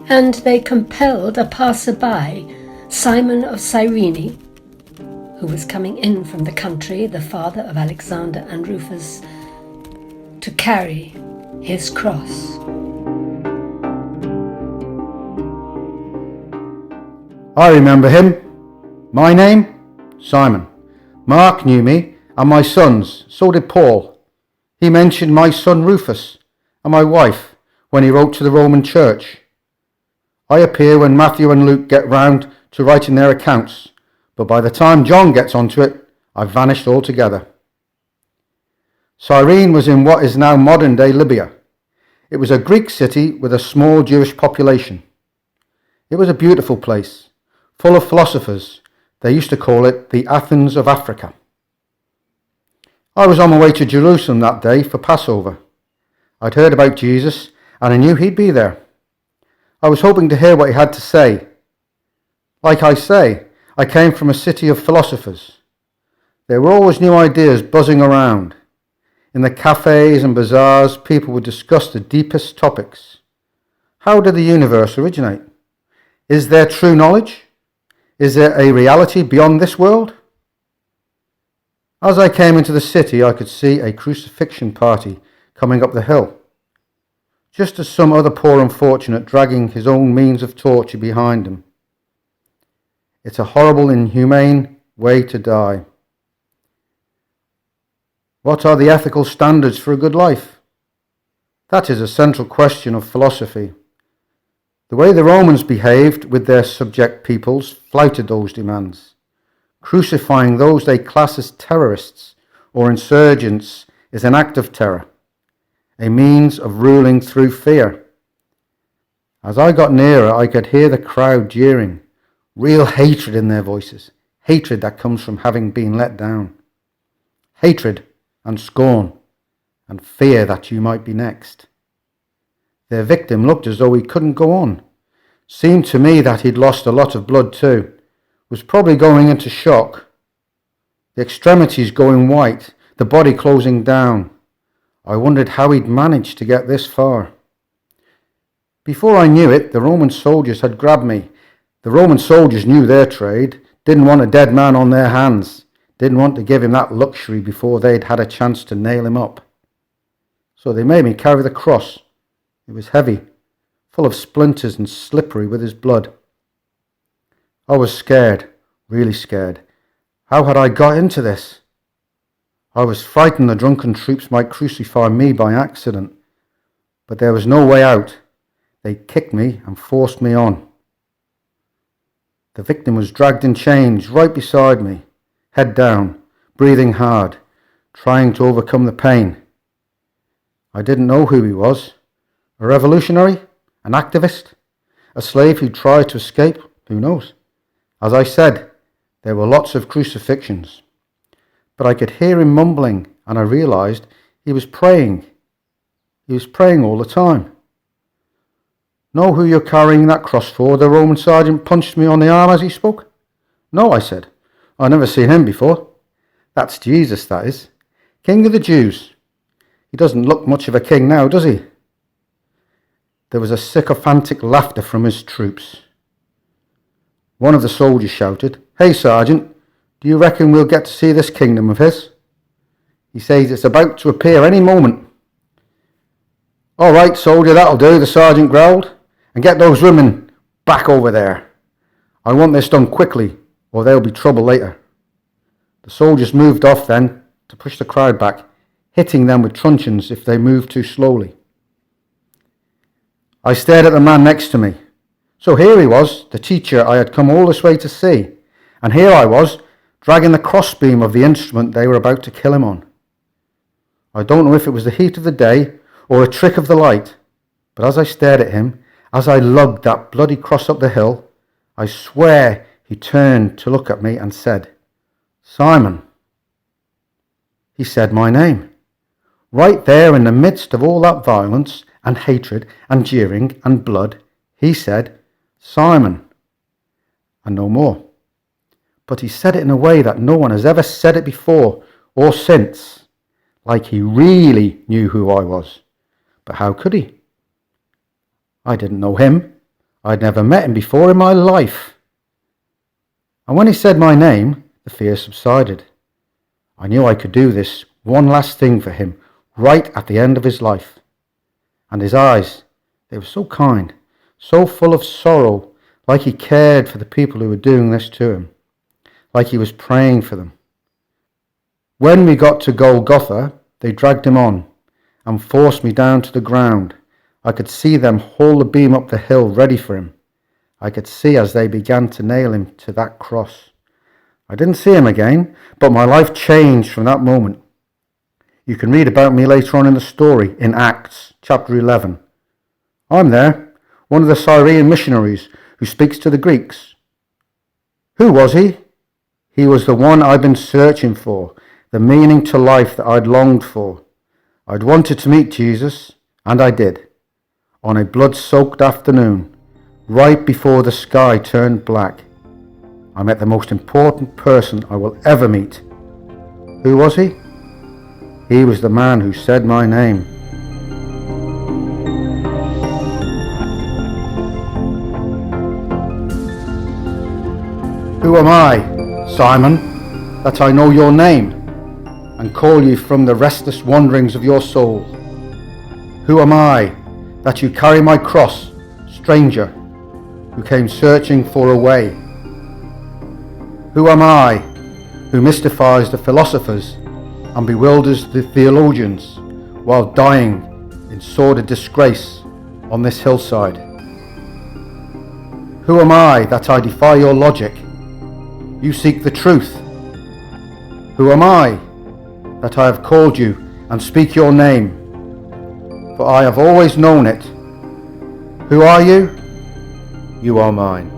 And they compelled a passer-by, Simon of Cyrene, who was coming in from the country, the father of Alexander and Rufus, to carry his cross. I remember him. My name? Simon. Mark knew me, and my sons, so did Paul. He mentioned my son Rufus and my wife when he wrote to the Roman Church. I appear when Matthew and Luke get round to writing their accounts, but by the time John gets onto it, I've vanished altogether. Cyrene was in what is now modern-day Libya. It was a Greek city with a small Jewish population. It was a beautiful place, full of philosophers. They used to call it the Athens of Africa. I was on my way to Jerusalem that day for Passover. I'd heard about Jesus and I knew he'd be there. I was hoping to hear what he had to say. Like I say, I came from a city of philosophers. There were always new ideas buzzing around. In the cafes and bazaars, people would discuss the deepest topics. How did the universe originate? Is there true knowledge? Is there a reality beyond this world? As I came into the city, I could see a crucifixion party coming up the hill, just as some other poor unfortunate dragging his own means of torture behind him. It's a horrible, inhumane way to die. What are the ethical standards for a good life? That is a central question of philosophy. The way the Romans behaved with their subject peoples flouted those demands. Crucifying those they class as terrorists or insurgents is an act of terror, a means of ruling through fear. As I got nearer, I could hear the crowd jeering, real hatred in their voices, hatred that comes from having been let down. Hatred and scorn and fear that you might be next. Their victim looked as though he couldn't go on. Seemed to me that he'd lost a lot of blood too. Was probably going into shock. The extremities going white, the body closing down. I wondered how he'd managed to get this far. Before I knew it, the Roman soldiers had grabbed me. The Roman soldiers knew their trade, didn't want a dead man on their hands, didn't want to give him that luxury before they'd had a chance to nail him up. So they made me carry the cross. It was heavy, full of splinters and slippery with his blood. I was scared, really scared. How had I got into this? I was frightened the drunken troops might crucify me by accident, but there was no way out. They kicked me and forced me on. The victim was dragged in chains right beside me, head down, breathing hard, trying to overcome the pain. I didn't know who he was. A revolutionary? An activist? A slave who tried to escape? Who knows? As I said, there were lots of crucifixions. But I could hear him mumbling, and I realised he was praying. He was praying all the time. Know who you're carrying that cross for? The Roman sergeant punched me on the arm as he spoke. No, I said. I've never seen him before. That's Jesus, that is. King of the Jews. He doesn't look much of a king now, does he? There was a sycophantic laughter from his troops. One of the soldiers shouted, "Hey, Sergeant, do you reckon we'll get to see this kingdom of his? He says it's about to appear any moment." "All right, soldier, that'll do," the sergeant growled. "And get those women back over there. I want this done quickly, or there'll be trouble later." The soldiers moved off then to push the crowd back, hitting them with truncheons if they moved too slowly. I stared at the man next to me. So here he was, the teacher I had come all this way to see, and here I was, dragging the crossbeam of the instrument they were about to kill him on. I don't know if it was the heat of the day or a trick of the light, but as I stared at him, as I lugged that bloody cross up the hill, I swear he turned to look at me and said, "Simon." He said my name. Right there in the midst of all that violence and hatred and jeering and blood, he said, "Simon," and no more. But he said it in a way that no one has ever said it before or since, like he really knew who I was. But how could he? I didn't know him. I'd never met him before in my life. And when he said my name, the fear subsided. I knew I could do this one last thing for him right at the end of his life. And his eyes, they were so kind, so full of sorrow, like he cared for the people who were doing this to him, like he was praying for them. When we got to Golgotha, they dragged him on and forced me down to the ground. I could see them haul the beam up the hill ready for him. I could see as they began to nail him to that cross. I didn't see him again, but my life changed from that moment. You can read about me later on in the story in Acts chapter 11. I'm there, one of the Cyrene missionaries who speaks to the Greeks. Who was he? He was the one I'd been searching for, the meaning to life that I'd longed for. I'd wanted to meet Jesus, and I did, on a blood-soaked afternoon, right before the sky turned black. I met the most important person I will ever meet. Who was he? He was the man who said my name. Who am I, Simon, that I know your name and call you from the restless wanderings of your soul? Who am I, that you carry my cross, stranger, who came searching for a way? Who am I, who mystifies the philosophers and bewilders the theologians while dying in sordid disgrace on this hillside? Who am I, that I defy your logic? You seek the truth. Who am I, that I have called you and speak your name? For I have always known it. Who are you? You are mine.